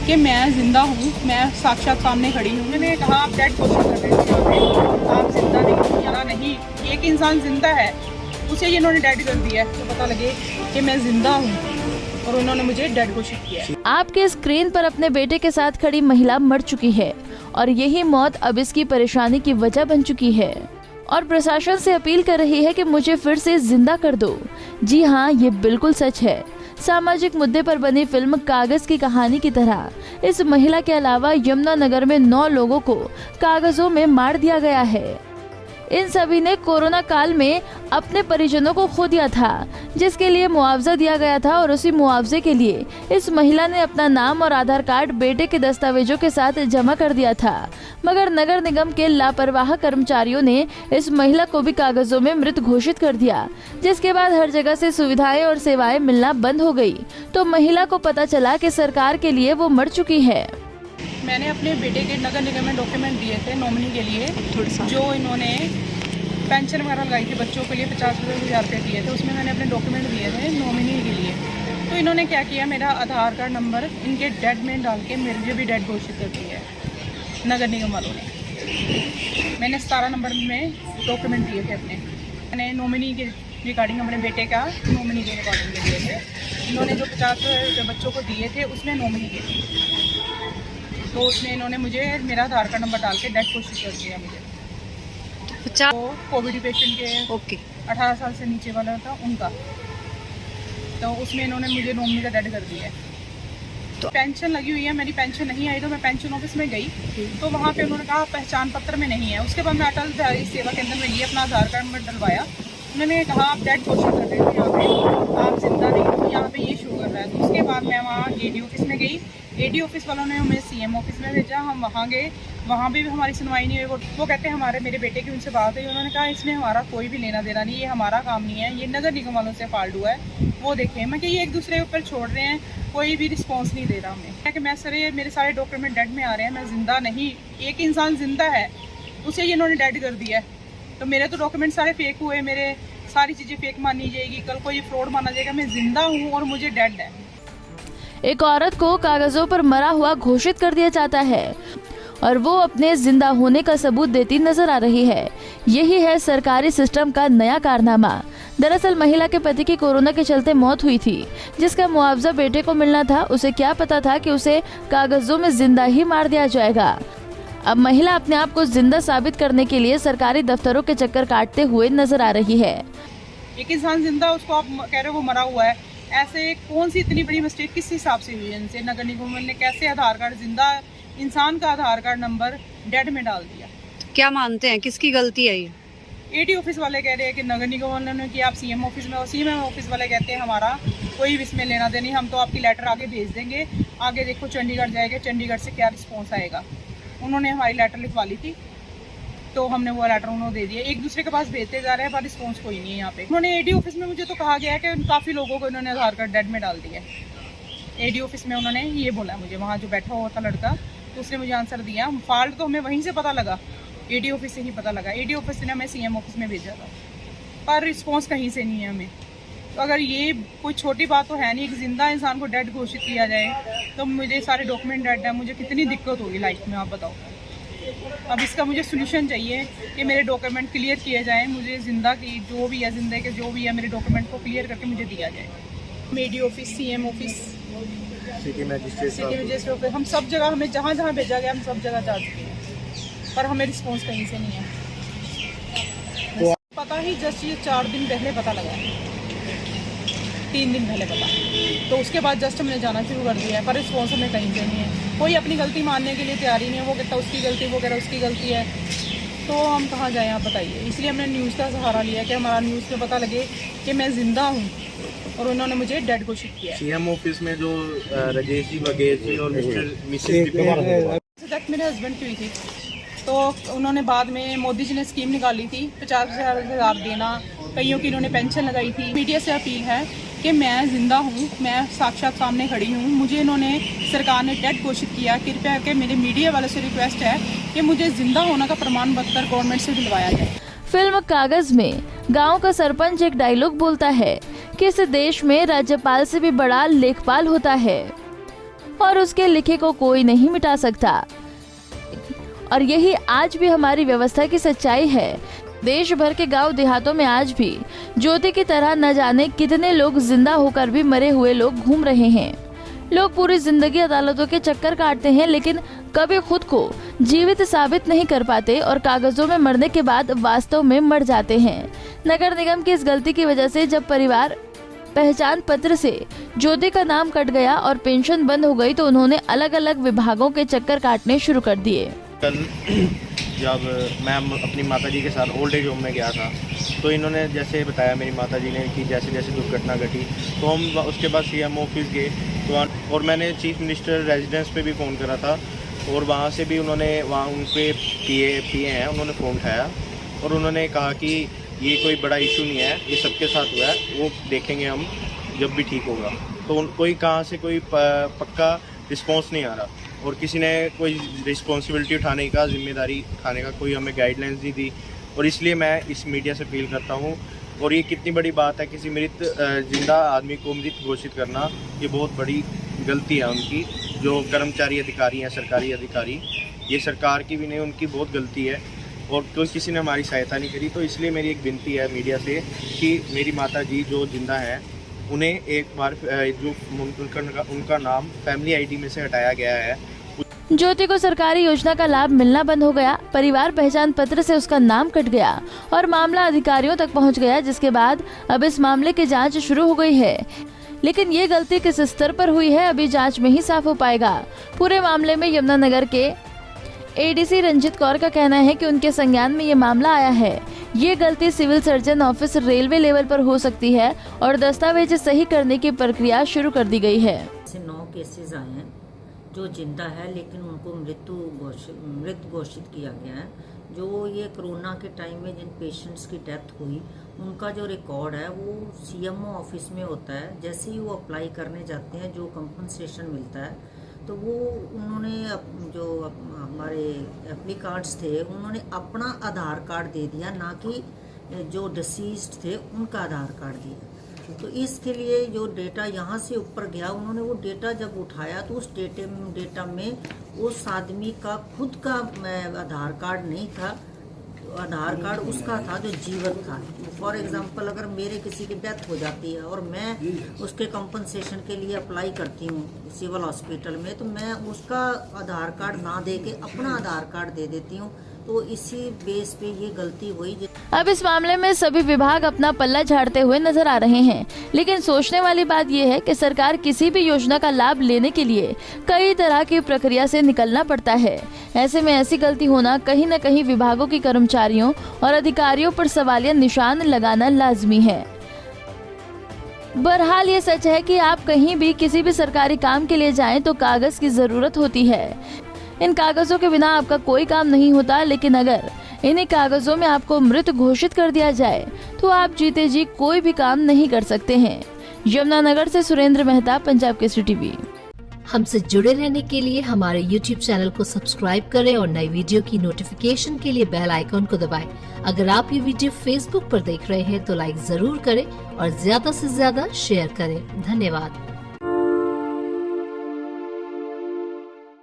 कि मैं जिंदा हूँ, मैं साक्षात सामने खड़ी हूँ। मैंने कहा आप डेड घोषित कर रहे थे, आप जिंदा नहीं, यहाँ नहीं, एक इंसान जिंदा है उसे इन्होंने डेड कर दिया है, तो पता लगे कि मैं जिंदा हूँ और उन्होंने मुझे डेड घोषित किया है। आपके स्क्रीन पर अपने बेटे के साथ खड़ी महिला मर चुकी है और यही मौत अब इसकी परेशानी की वजह बन चुकी है और प्रशासन से अपील कर रही है कि मुझे फिर से जिंदा कर दो। जी हाँ, ये बिल्कुल सच है। सामाजिक मुद्दे पर बनी फिल्म कागज की कहानी की तरह इस महिला के अलावा यमुनानगर में 9 लोगों को कागजों में मार दिया गया है। इन सभी ने कोरोना काल में अपने परिजनों को खो दिया था, जिसके लिए मुआवजा दिया गया था और उसी मुआवजे के लिए इस महिला ने अपना नाम और आधार कार्ड बेटे के दस्तावेजों के साथ जमा कर दिया था। मगर नगर निगम के लापरवाह कर्मचारियों ने इस महिला को भी कागजों में मृत घोषित कर दिया, जिसके बाद हर जगह से सुविधाएं और सेवाएं मिलना बंद हो गई। तो महिला को पता चला कि सरकार के लिए वो मर चुकी है। मैंने अपने बेटे के नगर निगम में डॉक्यूमेंट दिए थे नॉमिनी के लिए, जो इन्होंने पेंशन वगैरह लगाई थी बच्चों के लिए 50,000 रुपये दिए थे, उसमें मैंने अपने डॉक्यूमेंट दिए थे नॉमिनी के लिए। तो इन्होंने क्या किया, मेरा आधार कार्ड नंबर इनके डेड में डाल के मुझे भी डेड घोषित कर दिया है नगर निगम वालों ने। मैंने 17 नंबर में डॉक्यूमेंट दिए थे अपने, मैंने नॉमिनी के रिगार्डिंग अपने बेटे का नॉमिनी के रिगार्डिंग के दिए थे। इन्होंने जो 50 बच्चों को दिए थे उसमें नॉमिनी के थे, तो उसमें इन्होंने मुझे मेरा आधार कार्ड नंबर डाल के डेड घोषित कर दिया मुझे। तो कोविड पेशेंट के 18 साल से नीचे वाला था उनका, तो उसमें इन्होंने मुझे नॉमिनी का डेड कर दिया है। तो पेंशन लगी हुई है, मेरी पेंशन नहीं आई, तो मैं पेंशन ऑफिस में गई तो वहाँ पे उन्होंने कहा पहचान पत्र में नहीं है। उसके बाद मैं अटल बिहारी सेवा केंद्र में गई, अपना आधार कार्ड नंबर डलवाया। उन्होंने कहा आप डेड घोषित कर रहे थे, यहाँ पे आप जिंदा नहीं हो, यहाँ पे ये शो कर रहा है। तो उसके बाद मैं वहाँ AD ऑफिस में गई, AD ऑफिस वालों ने हमें CM ऑफिस में भेजा। हम वहाँ गए, वहाँ भी हमारी सुनवाई नहीं हुई। वो कहते हैं मेरे बेटे की उनसे बात हुई, उन्होंने कहा इसमें हमारा कोई भी लेना देना नहीं, ये हमारा काम नहीं है, ये नगर निगम वालों से फाल्टू है, वो देखें। मैं कि ये एक दूसरे के ऊपर छोड़ रहे हैं, कोई भी रिस्पॉन्स नहीं दे रहा हमें। कि मैं सर मेरे सारे डॉक्यूमेंट डेड में आ रहे हैं, मैं जिंदा नहीं, एक इंसान जिंदा है उसे ये इन्होंने डेड कर दिया है। तो मेरे तो डॉक्यूमेंट सारे फेक हुए, मेरे सारी चीज़ें फेक मानी जाएगी, कल को ये फ्रॉड माना जाएगा। मैं जिंदा हूँ और मुझे डेड है। एक औरत को कागजों पर मरा हुआ घोषित कर दिया जाता है और वो अपने जिंदा होने का सबूत देती नजर आ रही है। यही है सरकारी सिस्टम का नया कारनामा। दरअसल महिला के पति की कोरोना के चलते मौत हुई थी, जिसका मुआवजा बेटे को मिलना था। उसे क्या पता था कि उसे कागजों में जिंदा ही मार दिया जाएगा। अब महिला अपने आप को जिंदा साबित करने के लिए सरकारी दफ्तरों के चक्कर काटते हुए नजर आ रही है। एक इंसान जिंदा, उसको आप कह रहे हो वो मरा हुआ है। ऐसे कौन सी इतनी बड़ी मिस्टेक किस हिसाब से हुई है इनसे? नगर निगम ने कैसे आधार कार्ड, जिंदा इंसान का आधार कार्ड नंबर डेड में डाल दिया? क्या मानते हैं किसकी गलती है ये? AD ऑफिस वाले कह रहे हैं कि नगर निगम वालों ने कि आप CM ऑफिस में, और CM ऑफिस वाले कहते हैं हमारा कोई इसमें लेना देना नहीं, हम तो आपकी लेटर आगे भेज देंगे, आगे देखो चंडीगढ़ जाएगा, चंडीगढ़ से क्या रिस्पॉन्स आएगा। उन्होंने हमारी लेटर लिखवा ली थी, तो हमने वो लेटर उन्होंने दे दिया। एक दूसरे के पास भेजते जा रहे हैं पर रिस्पॉन्स कोई नहीं है यहाँ पे। उन्होंने AD ऑफिस में मुझे तो कहा गया है कि काफ़ी लोगों को इन्होंने आधार कार्ड डेड में डाल दिया है। AD ऑफिस में उन्होंने ये बोला मुझे, वहाँ जो बैठा हुआ था लड़का, तो उसने मुझे आंसर दिया। फॉल्ट तो हमें वहीं से पता लगा, AD ऑफिस से ही पता लगा। AD ऑफिस ने हमें CM ऑफिस में भेजा था, पर रिस्पॉन्स कहीं से नहीं है हमें। तो अगर ये कोई छोटी बात तो है नहीं, एक जिंदा इंसान को डेड घोषित किया जाए, तो मुझे सारे डॉक्यूमेंट डेड है, मुझे कितनी दिक्कत होगी लाइफ में, आप बताओ। अब इसका मुझे सोल्यूशन चाहिए कि मेरे डॉक्यूमेंट क्लियर किए जाएं, मुझे ज़िंदा की जो भी है, ज़िंदगी के जो भी है, मेरे डॉक्यूमेंट को क्लियर करके मुझे दिया जाए। AD office, CM office, city magistrate office, हम सब जगह, हमें जहाँ जहाँ भेजा गया हम सब जगह जा चुके हैं, पर हमें रिस्पॉन्स कहीं से नहीं है। तो पता ही जस्ट ये 4 दिन पहले पता लगा, 3 दिन पहले पता, तो उसके बाद जस्ट हमने जाना शुरू कर दिया है, पर रिस्पॉन्स हमें कहीं से नहीं है। कोई अपनी गलती मानने के लिए तैयार ही नहीं है, वो कहता उसकी गलती, वो कह रहा उसकी गलती है, तो हम कहाँ जाएँ आप बताइए। इसलिए हमने न्यूज़ का सहारा लिया कि हमारा न्यूज़ में पता लगे कि मैं ज़िंदा हूँ और उन्होंने मुझे डेड घोषित किया है। CM ऑफिस में जो राजेश जी, वगैर जी और मिसेज डेथ मेरे हस्बैंड की हुई थी, तो उन्होंने बाद में मोदी जी ने स्कीम निकाली थी 50,000 देना, कईयों की इन्होंने पेंशन लगाई थी। मीडिया से अपील है कि मैं ज़िंदा हूँ, मैं साक्षात सामने खड़ी हूँ, मुझे इन्होंने सरकार ने डेड घोषित किया। कृपया करके मेरे मीडिया वालों से रिक्वेस्ट है कि मुझे जिंदा होने का प्रमाण पत्र गवर्नमेंट से दिलवाया जाए। फिल्म कागज में गांव का सरपंच एक डायलॉग बोलता है कि इस देश में राज्यपाल से भी बड़ा लेखपाल होता है। और उसके लिखे को कोई नहीं मिटा सकता। और यही आज भी हमारी व्यवस्था की सच्चाई है। देश भर के गांव देहातों में आज भी ज्योति की तरह न जाने कितने लोग जिंदा होकर भी मरे हुए लोग घूम रहे हैं। लोग पूरी जिंदगी अदालतों के चक्कर काटते हैं, लेकिन कभी खुद को जीवित साबित नहीं कर पाते और कागजों में मरने के बाद वास्तव में मर जाते हैं। नगर निगम की इस गलती की वजह से जब परिवार पहचान पत्र से ज्योति का नाम कट गया और पेंशन बंद हो गई, तो उन्होंने अलग अलग विभागों के चक्कर काटने शुरू कर दिए। कल जब मैं अपनी माताजी के साथ ओल्ड एज होम में गया था, तो इन्होंने जैसे बताया मेरी माताजी ने कि जैसे जैसे दुर्घटना घटी, तो हम उसके बाद CM ऑफिस गए, तो और मैंने चीफ मिनिस्टर रेजिडेंस पे भी फ़ोन करा था, और वहाँ से भी उन्होंने वहाँ उन पे PA हैं, उन्होंने फ़ोन उठाया और उन्होंने कहा कि ये कोई बड़ा इशू नहीं है, ये सबके साथ हुआ है, वो देखेंगे हम जब भी ठीक होगा। तो कोई कहाँ से कोई पक्का रिस्पॉन्स नहीं आ रहा, और किसी ने कोई रिस्पॉन्सिबिलिटी उठाने का, जिम्मेदारी उठाने का कोई हमें गाइडलाइंस नहीं दी। और इसलिए मैं इस मीडिया से अपील करता हूँ, और ये कितनी बड़ी बात है, किसी मृत जिंदा आदमी को मृत घोषित करना, ये बहुत बड़ी गलती है उनकी, जो कर्मचारी अधिकारी हैं, सरकारी अधिकारी, ये सरकार की भी नहीं, उनकी बहुत गलती है, और कोई किसी ने हमारी सहायता नहीं करी। तो इसलिए मेरी एक विनती है मीडिया से कि मेरी माता जी जो जिंदा हैं, उन्हें एक बार जो उनका नाम फैमिली ID में से हटाया गया है। ज्योति को सरकारी योजना का लाभ मिलना बंद हो गया, परिवार पहचान पत्र से उसका नाम कट गया और मामला अधिकारियों तक पहुंच गया, जिसके बाद अब इस मामले की जांच शुरू हो गई है। लेकिन ये गलती किस स्तर पर हुई है, अभी जांच में ही साफ हो पाएगा। पूरे मामले में यमुनानगर के ADC रंजित कौर का कहना है कि उनके संज्ञान में ये मामला आया है। ये गलती civil surgeon office railway level पर हो सकती है और दस्तावेज सही करने की प्रक्रिया शुरू कर दी गई है। ऐसे 9 केसेस आए हैं जो जिंदा है, लेकिन उनको मृत घोषित किया गया है। जो ये कोरोना के टाइम में जिन पेशेंट्स की डेथ हुई, उनका जो रिकॉर्ड है वो CMO ऑफिस में होता है। जैसे ही वो अप्लाई करने जाते हैं, जो कंपनसेशन मिलता है, तो वो उन्होंने जो हमारे एप्लीकार्ड्स थे, उन्होंने अपना आधार कार्ड दे दिया, ना कि जो डिसीज्ड थे उनका आधार कार्ड दिया। तो इसके लिए जो डेटा यहाँ से ऊपर गया, उन्होंने वो डेटा जब उठाया तो उस डेटा में उस आदमी का खुद का आधार कार्ड नहीं था, आधार कार्ड उसका था जो जीवित था। फॉर एग्जांपल, अगर मेरे किसी की डेथ हो जाती है और मैं उसके कंपनसेशन के लिए अप्लाई करती हूँ सिविल हॉस्पिटल में, तो मैं उसका आधार कार्ड ना दे के अपना आधार कार्ड दे देती हूँ। तो इसी बेस पे ये गलती हुई। अब इस मामले में सभी विभाग अपना पल्ला झाड़ते हुए नजर आ रहे हैं, लेकिन सोचने वाली बात यह है कि सरकार किसी भी योजना का लाभ लेने के लिए कई तरह की प्रक्रिया से निकलना पड़ता है। ऐसे में ऐसी गलती होना कहीं न कहीं विभागों के कर्मचारियों और अधिकारियों पर सवालिया निशान लगाना लाजमी है। बहरहाल ये सच है कि आप कहीं भी किसी भी सरकारी काम के लिए जाएं तो कागज की जरूरत होती है। इन कागजों के बिना आपका कोई काम नहीं होता, लेकिन अगर इन्हीं कागजों में आपको मृत घोषित कर दिया जाए तो आप जीते जी कोई भी काम नहीं कर सकते हैं। यमुनानगर से सुरेंद्र मेहता, पंजाब केसरी टीवी। हमसे जुड़े रहने के लिए हमारे YouTube चैनल को सब्सक्राइब करें और नई वीडियो की नोटिफिकेशन के लिए बेल आइकॉन को दबाएं। अगर आप ये वीडियो Facebook पर देख रहे हैं तो लाइक जरूर करें और ज्यादा से ज्यादा शेयर करें। धन्यवाद।